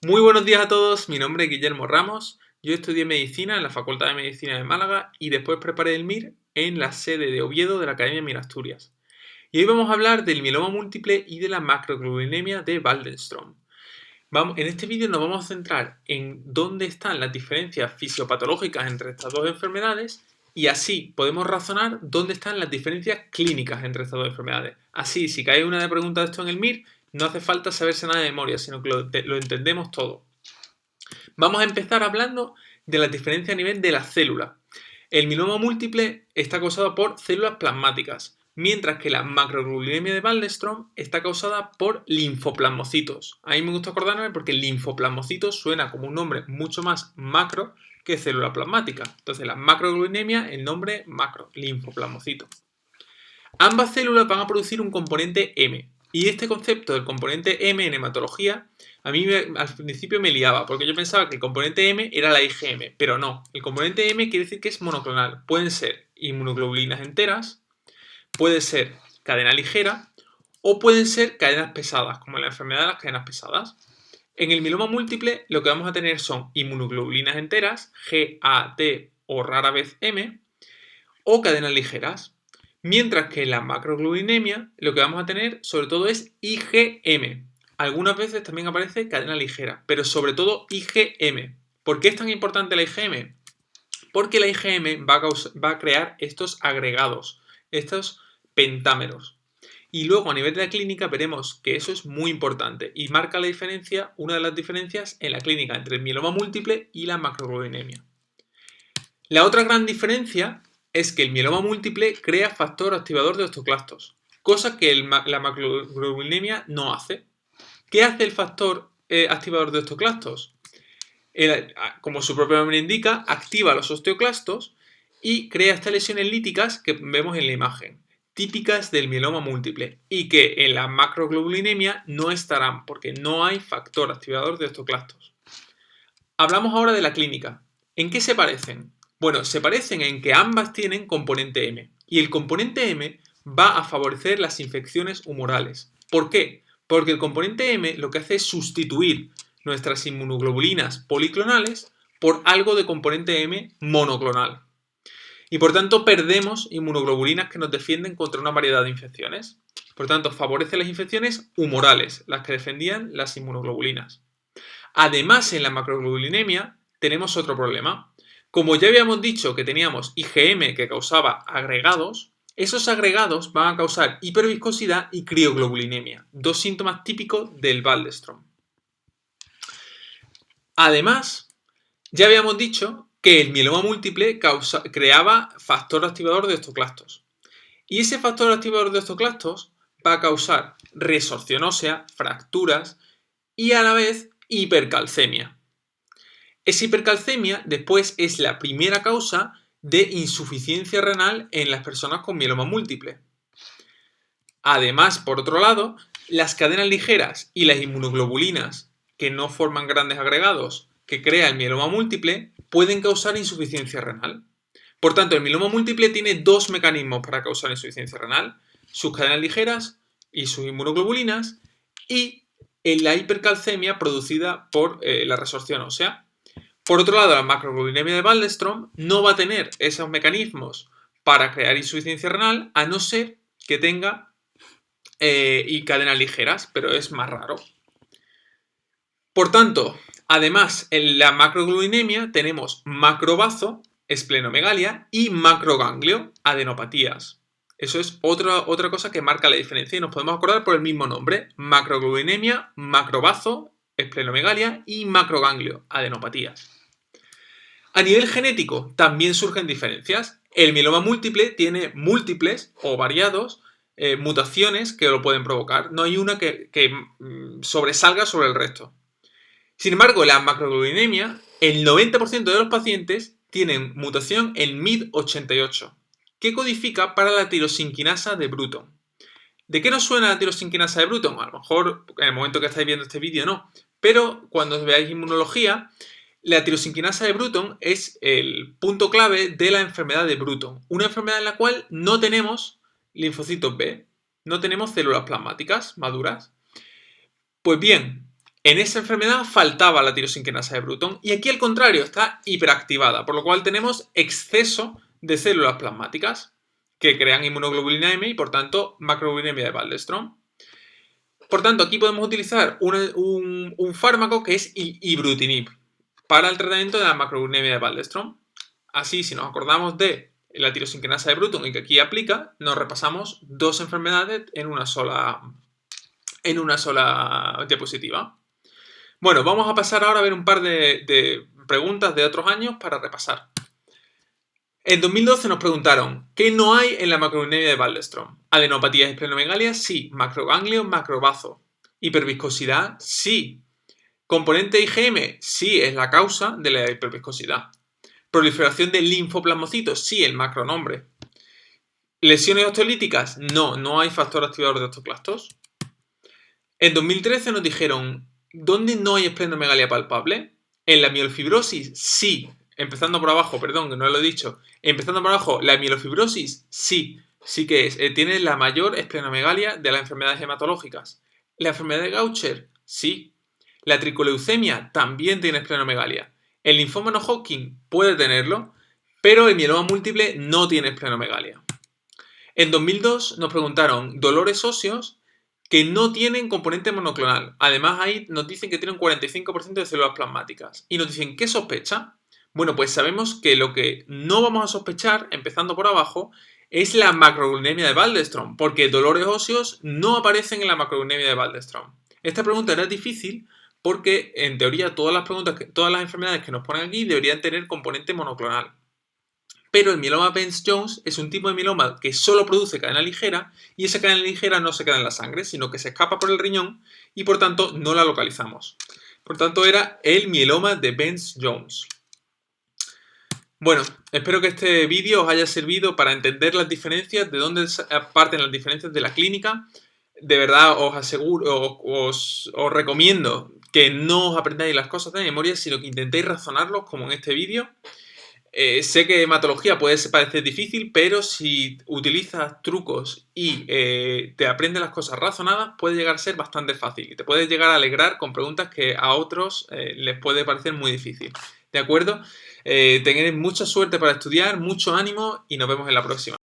Muy buenos días a todos, mi nombre es Guillermo Ramos, yo estudié Medicina en la Facultad de Medicina de Málaga y después preparé el MIR en la sede de Oviedo de la Academia MIR Asturias. Y hoy vamos a hablar del mieloma múltiple y de la macroglobulinemia de Waldenström. En este vídeo nos vamos a centrar en dónde están las diferencias fisiopatológicas entre estas dos enfermedades y así podemos razonar dónde están las diferencias clínicas entre estas dos enfermedades. Así, si cae una de preguntas de esto en el MIR, no hace falta saberse nada de memoria, sino que lo entendemos todo. Vamos a empezar hablando de las diferencias a nivel de la célula. El mieloma múltiple está causado por células plasmáticas, mientras que la macroglobulinemia de Waldenström está causada por linfoplasmocitos. A mí me gusta acordarme porque linfoplasmocitos suena como un nombre mucho más macro que célula plasmática. Entonces la macroglobulinemia, el nombre macro, linfoplasmocito. Ambas células van a producir un componente M. Y este concepto del componente M en hematología, a mí al principio me liaba, porque yo pensaba que el componente M era la IgM, pero no. El componente M quiere decir que es monoclonal. Pueden ser inmunoglobulinas enteras, puede ser cadena ligera, o pueden ser cadenas pesadas, como en la enfermedad de las cadenas pesadas. En el mieloma múltiple lo que vamos a tener son inmunoglobulinas enteras, G, A, T o rara vez M, o cadenas ligeras. Mientras que en la macroglobulinemia lo que vamos a tener sobre todo es IgM. Algunas veces también aparece cadena ligera, pero sobre todo IgM. ¿Por qué es tan importante la IgM? Porque la IgM va a crear estos agregados, estos pentámeros. Y luego a nivel de la clínica veremos que eso es muy importante y marca la diferencia, una de las diferencias en la clínica entre el mieloma múltiple y la macroglobulinemia. La otra gran diferencia es que el mieloma múltiple crea factor activador de osteoclastos, cosa que la macroglobulinemia no hace. ¿Qué hace el factor activador de osteoclastos? Como su propio nombre indica, activa los osteoclastos y crea estas lesiones líticas que vemos en la imagen, típicas del mieloma múltiple, y que en la macroglobulinemia no estarán porque no hay factor activador de osteoclastos. Hablamos ahora de la clínica. ¿En qué se parecen? Bueno, se parecen en que ambas tienen componente M. Y el componente M va a favorecer las infecciones humorales. ¿Por qué? Porque el componente M lo que hace es sustituir nuestras inmunoglobulinas policlonales por algo de componente M monoclonal. Y por tanto perdemos inmunoglobulinas que nos defienden contra una variedad de infecciones. Por tanto, favorece las infecciones humorales, las que defendían las inmunoglobulinas. Además, en la macroglobulinemia tenemos otro problema. Como ya habíamos dicho que teníamos IgM que causaba agregados, esos agregados van a causar hiperviscosidad y crioglobulinemia, dos síntomas típicos del Waldenström. Además, ya habíamos dicho que el mieloma múltiple creaba factor activador de osteoclastos. Y ese factor activador de osteoclastos va a causar resorción ósea, fracturas y a la vez hipercalcemia. Esa hipercalcemia después es la primera causa de insuficiencia renal en las personas con mieloma múltiple. Además, por otro lado, las cadenas ligeras y las inmunoglobulinas que no forman grandes agregados que crea el mieloma múltiple pueden causar insuficiencia renal. Por tanto, el mieloma múltiple tiene dos mecanismos para causar insuficiencia renal: sus cadenas ligeras y sus inmunoglobulinas y la hipercalcemia producida por la resorción ósea. Por otro lado, la macroglobulinemia de Waldenström no va a tener esos mecanismos para crear insuficiencia renal, a no ser que tenga y cadenas ligeras, pero es más raro. Por tanto, además, en la macroglobulinemia tenemos macrobazo, esplenomegalia, y macroganglio, adenopatías. Eso es otra cosa que marca la diferencia y nos podemos acordar por el mismo nombre: macroglobulinemia, macrobazo, esplenomegalia y macroganglio, adenopatías. A nivel genético también surgen diferencias. El mieloma múltiple tiene múltiples o variados mutaciones que lo pueden provocar. No hay una que sobresalga sobre el resto. Sin embargo, la macroglobulinemia, el 90% de los pacientes tienen mutación en MYD88, que codifica para la tirosinquinasa de Bruton. ¿De qué nos suena la tirosinquinasa de Bruton? A lo mejor en el momento que estáis viendo este vídeo no, pero cuando veáis inmunología, la tirosinquinasa de Bruton es el punto clave de la enfermedad de Bruton, una enfermedad en la cual no tenemos linfocitos B, no tenemos células plasmáticas maduras. Pues bien, En esa enfermedad faltaba la tirosincrinasa de Bruton y aquí al contrario está hiperactivada, por lo cual tenemos exceso de células plasmáticas que crean inmunoglobulina M y por tanto macroglobulinemia de Waldenström. Por tanto, aquí podemos utilizar un fármaco que es ibrutinib para el tratamiento de la macroglobulinemia de Waldenström. Así, si nos acordamos de la tirosincrinasa de Bruton y que aquí aplica, nos repasamos dos enfermedades en una sola diapositiva. Bueno, vamos a pasar ahora a ver un par de preguntas de otros años para repasar. En 2012 nos preguntaron, ¿qué no hay en la macroglobulinemia de Waldenström? ¿Adenopatías y esplenomegalia? Sí. ¿Macroganglio? ¿Macrobazo? ¿Hiperviscosidad? Sí. ¿Componente IgM? Sí, es la causa de la hiperviscosidad. ¿Proliferación de linfoplasmocitos? Sí, el macronombre. ¿Lesiones osteolíticas? No, no hay factor activador de osteoclastos. En 2013 nos dijeron, ¿dónde no hay esplenomegalia palpable? ¿En la mielofibrosis? Sí. Empezando por abajo, perdón, que no lo he dicho. Empezando por abajo, la mielofibrosis, sí. Sí que es. Tiene la mayor esplenomegalia de las enfermedades hematológicas. ¿La enfermedad de Gaucher? Sí. La tricoleucemia también tiene esplenomegalia. El linfoma no Hodgkin puede tenerlo, pero el mieloma múltiple no tiene esplenomegalia. En 2002 nos preguntaron dolores óseos que no tienen componente monoclonal. Además, ahí nos dicen que tienen un 45% de células plasmáticas. Y nos dicen, ¿qué sospecha? Bueno, pues sabemos que lo que no vamos a sospechar, empezando por abajo, es la macroglobulinemia de Waldenström, porque dolores óseos no aparecen en la macroglobulinemia de Waldenström. Esta pregunta era difícil porque, en teoría, todas las enfermedades que nos ponen aquí deberían tener componente monoclonal. Pero el mieloma Bence-Jones es un tipo de mieloma que solo produce cadena ligera y esa cadena ligera no se queda en la sangre, sino que se escapa por el riñón y por tanto no la localizamos. Por tanto era el mieloma de Bence-Jones. Bueno, espero que este vídeo os haya servido para entender las diferencias, de dónde parten las diferencias de la clínica. De verdad os aseguro, os recomiendo que no os aprendáis las cosas de memoria, sino que intentéis razonarlos como en este vídeo. Sé que hematología puede parecer difícil, pero si utilizas trucos y te aprendes las cosas razonadas, puede llegar a ser bastante fácil. Y te puedes llegar a alegrar con preguntas que a otros les puede parecer muy difícil. ¿De acuerdo? Tened mucha suerte para estudiar, mucho ánimo y nos vemos en la próxima.